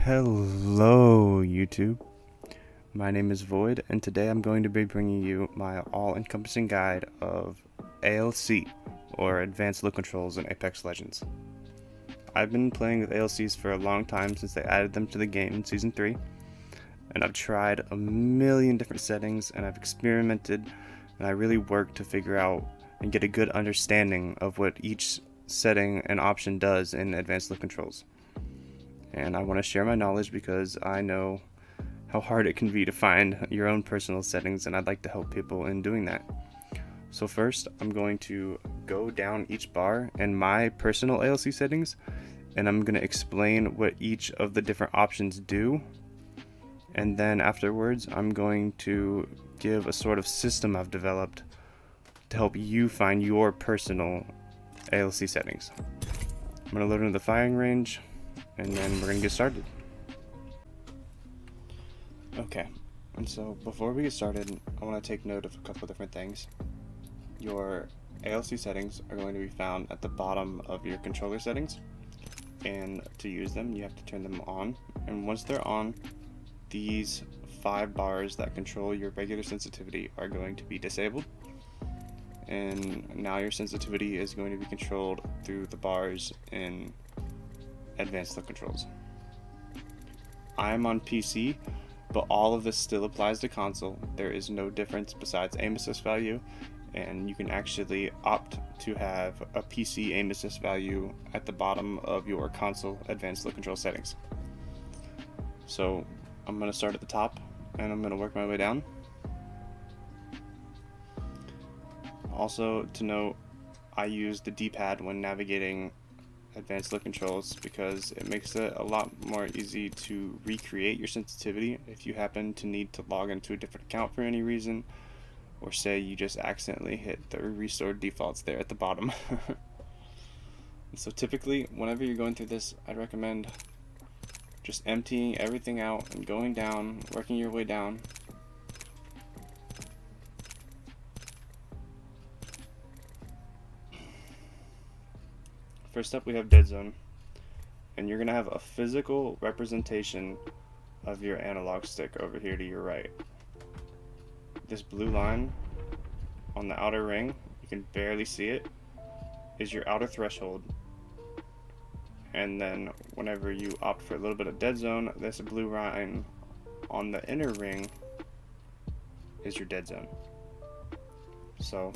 Hello YouTube, my name is Void and today I'm going to be bringing you my all-encompassing guide of ALC, or Advanced Look Controls in Apex Legends. I've been playing with ALCs for a long time since they added them to the game in Season 3, and I've tried a million different settings and I've experimented and I really worked to figure out and get a good understanding of what each setting and option does in Advanced Look Controls. And I want to share my knowledge because I know how hard it can be to find your own personal settings, and I'd like to help people in doing that. So first, I'm going to go down each bar in my personal ALC settings, and I'm going to explain what each of the different options do. And then afterwards, I'm going to give a sort of system I've developed to help you find your personal ALC settings. I'm going to load into the firing range, and then we're going to get started. Okay, and so before we get started, I want to take note of a couple different things. Your ALC settings are going to be found at the bottom of your controller settings, and to use them you have to turn them on, and once they're on, these 5 bars that control your regular sensitivity are going to be disabled, and now your sensitivity is going to be controlled through the bars in Advanced Look Controls. I'm on PC, but all of this still applies to console. There is no difference besides aim assist value, and you can actually opt to have a PC aim assist value at the bottom of your console Advanced Look Control settings. So I'm going to start at the top and I'm going to work my way down. Also to note, I use the D-pad when navigating Advanced Look Controls because it makes it a lot more easy to recreate your sensitivity if you happen to need to log into a different account for any reason, or say you just accidentally hit the restore defaults there at the bottom. So typically whenever you're going through this, I'd recommend just emptying everything out and going down, working your way down. First up we have dead zone, and you're going to have a physical representation of your analog stick over here to your right. This blue line on the outer ring, you can barely see it, is your outer threshold, and then whenever you opt for a little bit of dead zone, this blue line on the inner ring is your dead zone. So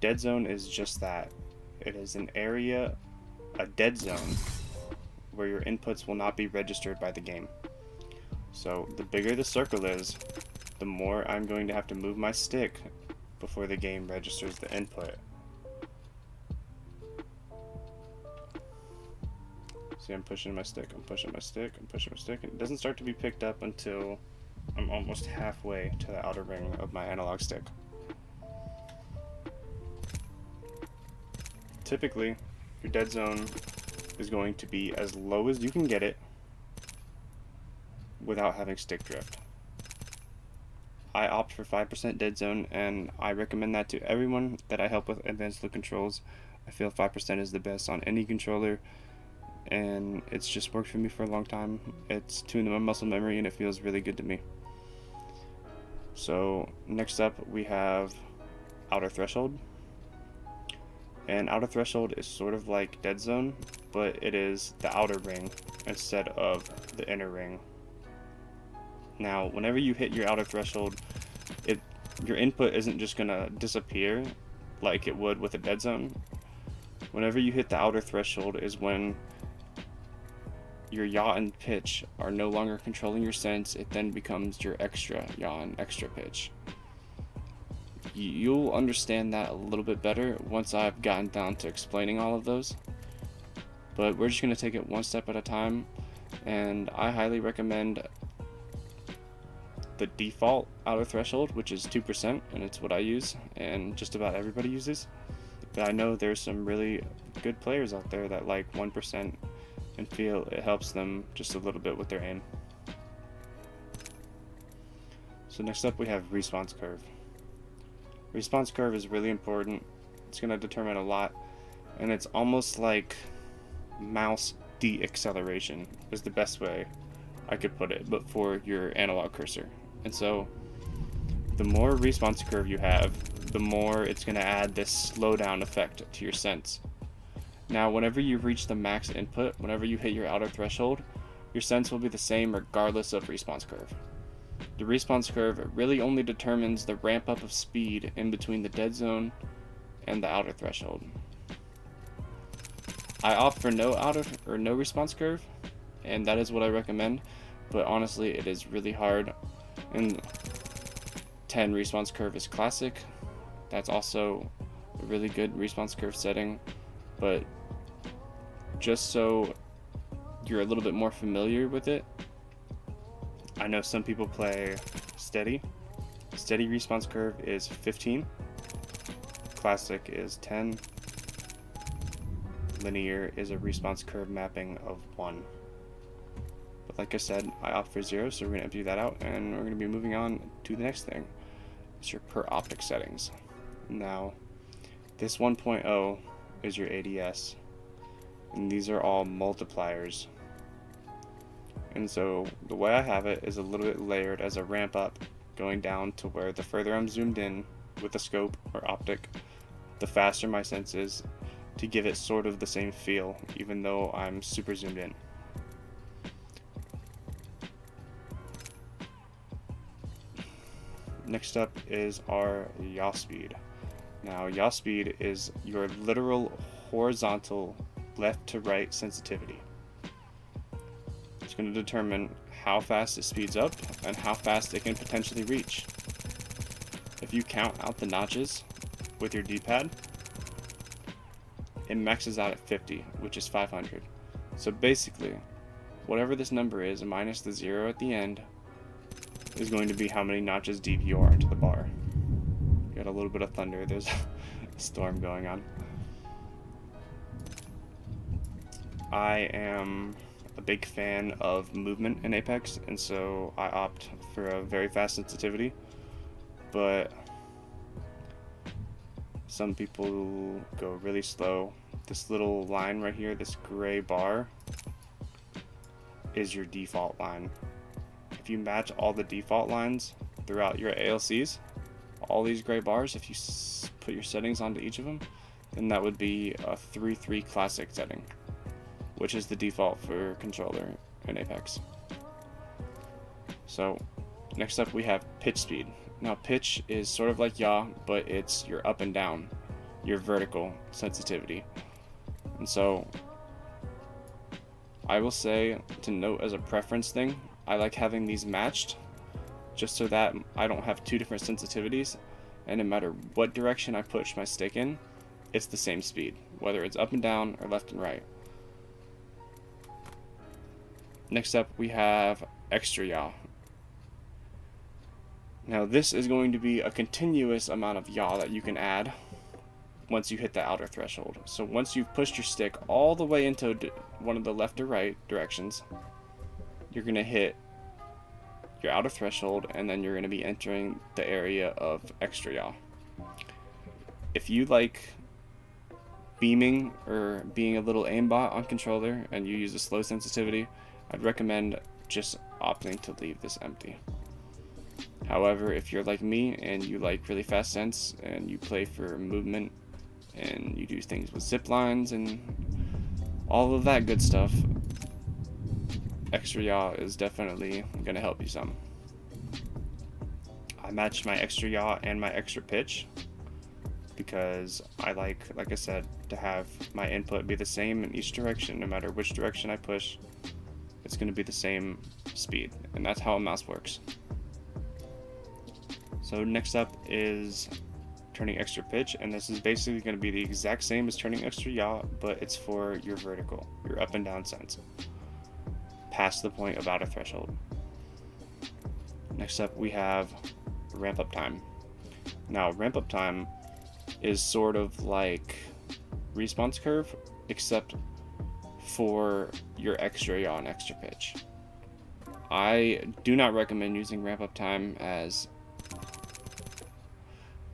dead zone is just that. It is an area, a dead zone, where your inputs will not be registered by the game. So the bigger the circle is, the more I'm going to have to move my stick before the game registers the input. See, I'm pushing my stick, I'm pushing my stick, I'm pushing my stick, and it doesn't start to be picked up until I'm almost halfway to the outer ring of my analog stick. Typically, your dead zone is going to be as low as you can get it without having stick drift. I opt for 5% dead zone, and I recommend that to everyone that I help with Advanced Look Controls. I feel 5% is the best on any controller, and it's just worked for me for a long time. It's tuned my muscle memory and it feels really good to me. So next up we have outer threshold. And outer threshold is sort of like dead zone, but it is the outer ring instead of the inner ring. Now, whenever you hit your outer threshold, your input isn't just gonna disappear like it would with a dead zone. Whenever you hit the outer threshold is when your yaw and pitch are no longer controlling your sense. It then becomes your extra yaw and extra pitch. You'll understand that a little bit better once I've gotten down to explaining all of those, but we're just going to take it one step at a time, and I highly recommend the default outer threshold, which is 2%, and it's what I use and just about everybody uses, but I know there's some really good players out there that like 1% and feel it helps them just a little bit with their aim. So next up we have response curve. Response curve is really important. It's going to determine a lot, and it's almost like mouse deceleration is the best way I could put it, but for your analog cursor. And so the more response curve you have, the more it's going to add this slowdown effect to your sense. Now, whenever you reach the max input, whenever you hit your outer threshold, your sense will be the same regardless of response curve. The response curve really only determines the ramp up of speed in between the dead zone and the outer threshold. I opt for no response curve, and that is what I recommend, but honestly it is really hard. And 10 response curve is classic. That's also a really good response curve setting, but just so you're a little bit more familiar with it, I know some people play steady. Steady response curve is 15, classic is 10, linear is a response curve mapping of 1. But like I said, I opt for 0, so we're going to empty that out, and we're going to be moving on to the next thing. It's your per optic settings. Now, this 1.0 is your ADS, and these are all multipliers. And so the way I have it is a little bit layered as a ramp up, going down to where the further I'm zoomed in with the scope or optic, the faster my sense is, to give it sort of the same feel, even though I'm super zoomed in. Next up is our yaw speed. Now, yaw speed is your literal horizontal left to right sensitivity. It's going to determine how fast it speeds up and how fast it can potentially reach. If you count out the notches with your D-pad, it maxes out at 50, which is 500. So basically, whatever this number is minus the 0 at the end is going to be how many notches deep you are into the bar. Got a little bit of thunder, there's a storm going on. I am a big fan of movement in Apex, and so I opt for a very fast sensitivity, but some people go really slow. This little line right here, this gray bar, is your default line. If you match all the default lines throughout your ALCs, all these gray bars, if you put your settings onto each of them, then that would be a 3.3 classic setting, which is the default for controller in Apex. So next up we have pitch speed. Now pitch is sort of like yaw, but it's your up and down, your vertical sensitivity. And so I will say, to note as a preference thing, I like having these matched just so that I don't have two different sensitivities, and no matter what direction I push my stick in, it's the same speed, whether it's up and down or left and right. Next up we have extra yaw. Now this is going to be a continuous amount of yaw that you can add once you hit the outer threshold. So once you've pushed your stick all the way into one of the left or right directions, you're going to hit your outer threshold, and then you're going to be entering the area of extra yaw. If you like beaming or being a little aimbot on controller and you use a slow sensitivity, I'd recommend just opting to leave this empty. However, if you're like me and you like really fast sense and you play for movement and you do things with zip lines and all of that good stuff, extra yaw is definitely going to help you some. I match my extra yaw and my extra pitch because I like I said, to have my input be the same in each direction. No matter which direction I push, it's going to be the same speed, and that's how a mouse works. So next up is turning extra pitch, and this is basically going to be the exact same as turning extra yaw, but it's for your vertical, your up and down sense, past the point of outer threshold. Next up we have ramp up time. Now ramp up time is sort of like response curve, except for your extra yaw and extra pitch. I do not recommend using ramp up time, as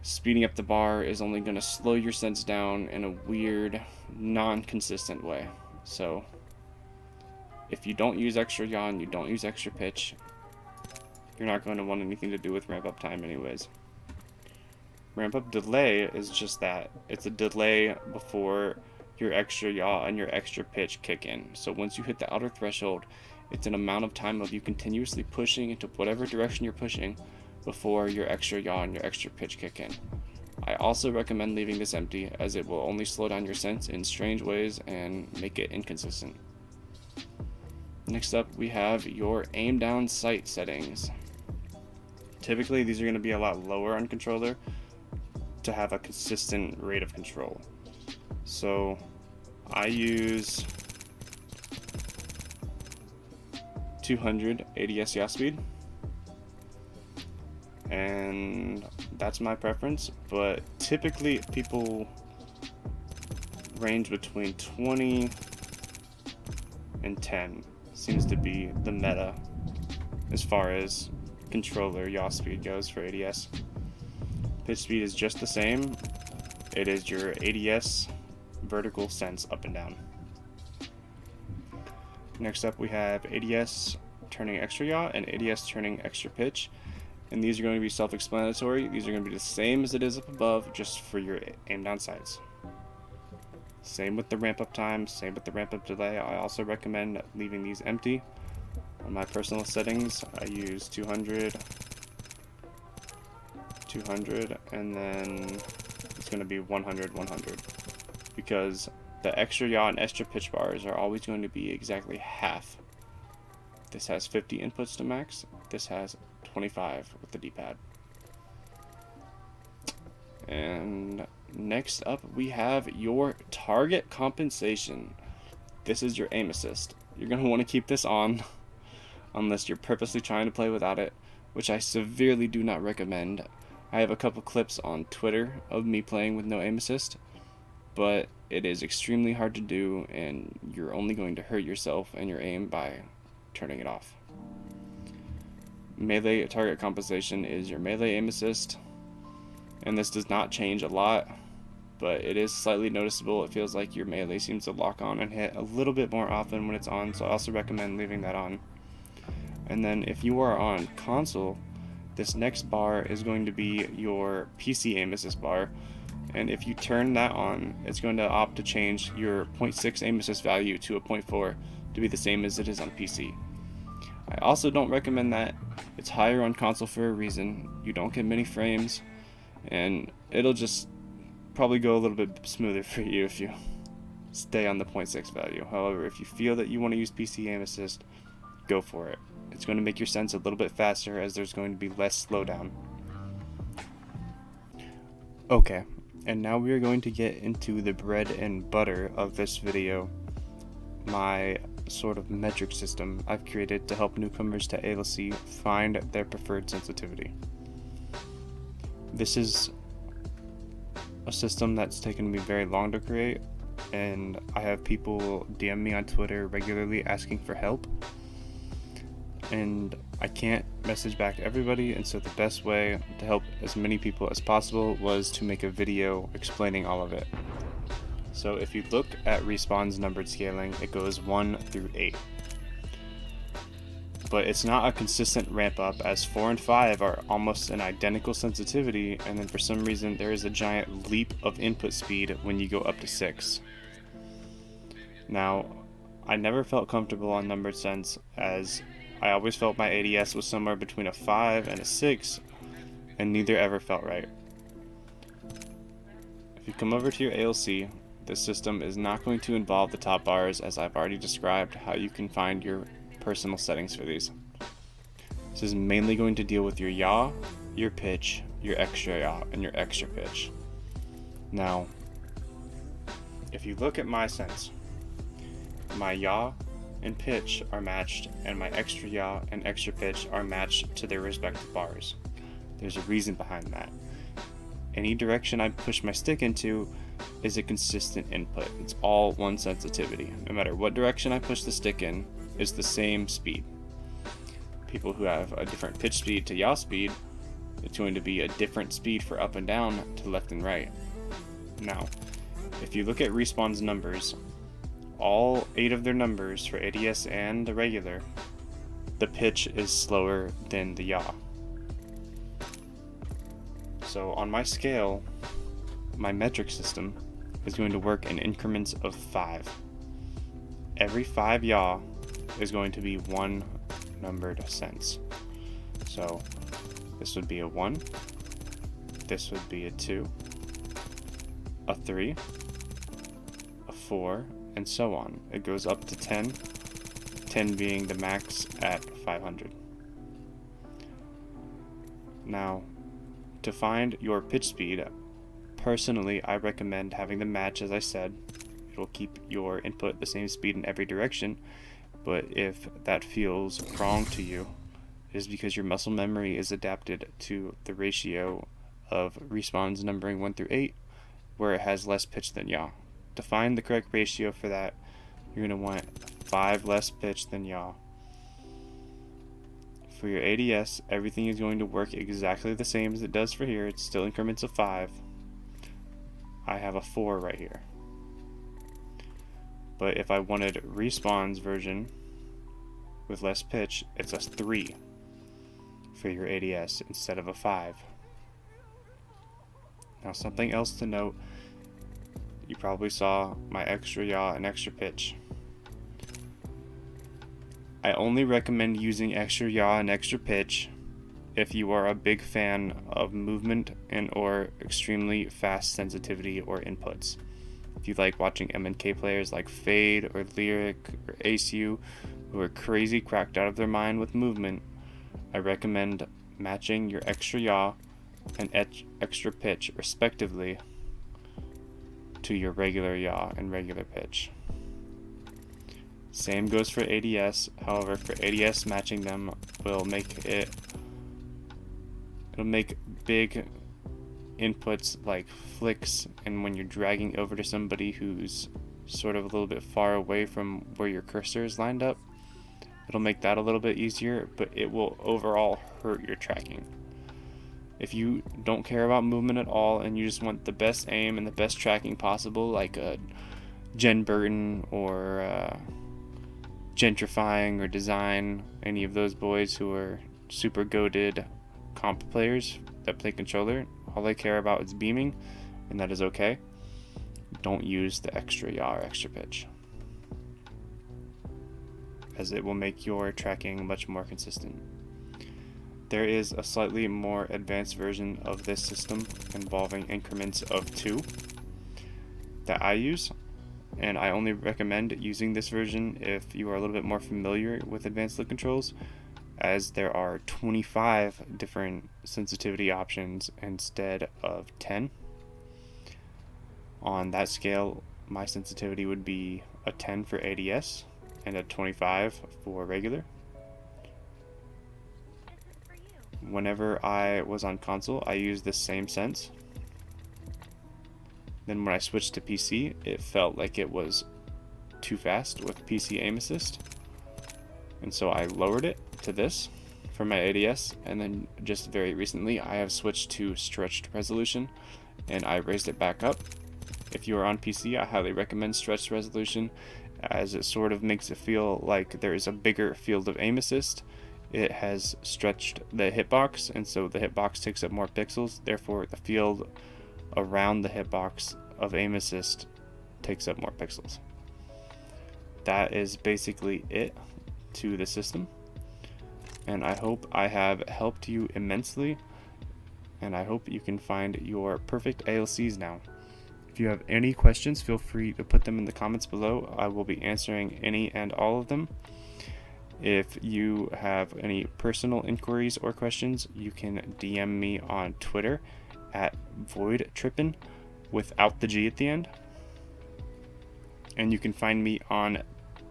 speeding up the bar is only going to slow your sense down in a weird, non-consistent way. So if you don't use extra yaw and you don't use extra pitch, you're not going to want anything to do with ramp up time anyways. Ramp up delay is just that. It's a delay before your extra yaw and your extra pitch kick in. So once you hit the outer threshold, it's an amount of time of you continuously pushing into whatever direction you're pushing before your extra yaw and your extra pitch kick in. I also recommend leaving this empty, as it will only slow down your sense in strange ways and make it inconsistent. Next up, we have your aim down sight settings. Typically these are going to be a lot lower on controller to have a consistent rate of control. So I use 200 ADS yaw speed, and that's my preference, but typically people range between 20 and 10 seems to be the meta as far as controller yaw speed goes for ADS. Pitch speed is just the same. It is your ADS vertical sense up and down. Next up we have ADS turning extra yaw and ADS turning extra pitch, and these are going to be self-explanatory. These are going to be the same as it is up above, just for your aim down sights. Same with the ramp up time, same with the ramp up delay. I also recommend leaving these empty. On my personal settings, I use 200, and then it's going to be 100, 100, because the extra yaw and extra pitch bars are always going to be exactly half. This has 50 inputs to max, this has 25 with the D-pad. And next up we have your target compensation. This is your aim assist. You're going to want to keep this on unless you're purposely trying to play without it, which I severely do not recommend. I have a couple clips on Twitter of me playing with no aim assist, but it is extremely hard to do, and you're only going to hurt yourself and your aim by turning it off. Melee target compensation is your melee aim assist, and this does not change a lot, but it is slightly noticeable. It feels like your melee seems to lock on and hit a little bit more often when it's on, so I also recommend leaving that on. And then if you are on console, this next bar is going to be your PC aim assist bar, and if you turn that on, it's going to opt to change your 0.6 aim assist value to a 0.4 to be the same as it is on PC. I also don't recommend that. It's higher on console for a reason. You don't get many frames, and it'll just probably go a little bit smoother for you if you stay on the 0.6 value. However, if you feel that you want to use PC aim assist, go for it. It's going to make your sense a little bit faster, as there's going to be less slowdown. Okay, and now we are going to get into the bread and butter of this video, my sort of metric system I've created to help newcomers to ALC find their preferred sensitivity. This is a system that's taken me very long to create, and I have people DM me on Twitter regularly asking for help, and I can't message back everybody, and so the best way to help as many people as possible was to make a video explaining all of it. So if you look at Respawn's numbered scaling, it goes 1 through 8. But it's not a consistent ramp up, as 4 and 5 are almost an identical sensitivity, and then for some reason there is a giant leap of input speed when you go up to 6. Now, I never felt comfortable on numbered sense, as I always felt my ADS was somewhere between a 5 and a 6, and neither ever felt right. If you come over to your ALC, this system is not going to involve the top bars, as I've already described how you can find your personal settings for these. This is mainly going to deal with your yaw, your pitch, your extra yaw, and your extra pitch. Now, if you look at my sense, my yaw and pitch are matched, and my extra yaw and extra pitch are matched to their respective bars. There's a reason behind that. Any direction I push my stick into is a consistent input. It's all one sensitivity. No matter what direction I push the stick in, it's the same speed. People who have a different pitch speed to yaw speed, it's going to be a different speed for up and down to left and right. Now, if you look at Respawn's numbers, all 8 of their numbers for ADS and the regular, the pitch is slower than the yaw. So on my scale, my metric system is going to work in increments of 5. Every 5 yaw is going to be 1 numbered sense. So this would be a 1, this would be a 2, a 3, a 4, and so on. It goes up to 10, 10 being the max at 500. Now, to find your pitch speed, personally I recommend having them match, as I said. It will keep your input the same speed in every direction, but if that feels wrong to you, it is because your muscle memory is adapted to the ratio of respawns numbering 1 through 8, where it has less pitch than yaw. To find the correct ratio for that, you're going to want 5 less pitch than yaw. For your ADS, everything is going to work exactly the same as it does for here. It's still increments of 5. I have a 4 right here. But if I wanted Respawn's version with less pitch, it's a 3 for your ADS instead of a 5. Now, something else to note, you probably saw my extra yaw and extra pitch. I only recommend using extra yaw and extra pitch if you are a big fan of movement and or extremely fast sensitivity or inputs. If you like watching MNK players like Fade or Lyric or ACU who are crazy cracked out of their mind with movement, I recommend matching your extra yaw and extra pitch respectively to your regular yaw and regular pitch. Same goes for ADS. However, for ADS, matching them will make it'll make big inputs like flicks, and when you're dragging over to somebody who's sort of a little bit far away from where your cursor is lined up, it'll make that a little bit easier, but it will overall hurt your tracking. If you don't care about movement at all and you just want the best aim and the best tracking possible, like a Jen Burton or Gentrifying or Design, any of those boys who are super goated comp players that play controller, all they care about is beaming, and that is okay. Don't use the extra yaw or extra pitch, as it will make your tracking much more consistent. There is a slightly more advanced version of this system involving increments of 2 that I use, and I only recommend using this version if you are a little bit more familiar with advanced look controls, as there are 25 different sensitivity options instead of 10. On that scale, my sensitivity would be a 10 for ADS and a 25 for regular. Whenever I was on console, I used this same sense. Then when I switched to PC, it felt like it was too fast with PC aim assist, and so I lowered it to this for my ADS, and then just very recently I have switched to stretched resolution and I raised it back up. If you are on PC, I highly recommend stretched resolution, as it sort of makes it feel like there is a bigger field of aim assist. It has stretched the hitbox, and so the hitbox takes up more pixels, therefore the field around the hitbox of aim assist takes up more pixels. That is basically it to the system, and I hope I have helped you immensely, and I hope you can find your perfect ALCs now. If you have any questions, feel free to put them in the comments below. I will be answering any and all of them. If you have any personal inquiries or questions, you can DM me on Twitter at voidtrippin without the G at the end. And you can find me on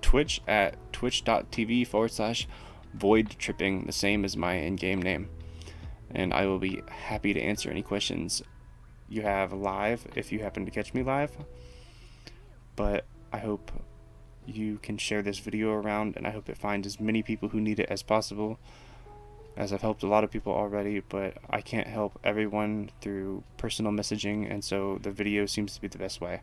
Twitch at twitch.tv/voidtripping, the same as my in-game name. And I will be happy to answer any questions you have live if you happen to catch me live. But I hope you can share this video around, and I hope it finds as many people who need it as possible, as I've helped a lot of people already, but I can't help everyone through personal messaging, and so the video seems to be the best way.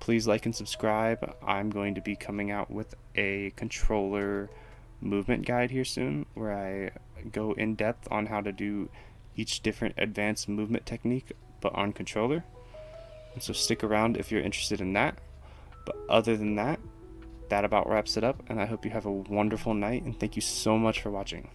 Please like and subscribe. I'm going to be coming out with a controller movement guide here soon, where I go in depth on how to do each different advanced movement technique, but on controller. And so stick around if you're interested in that. But other than that, that about wraps it up, and I hope you have a wonderful night, and thank you so much for watching.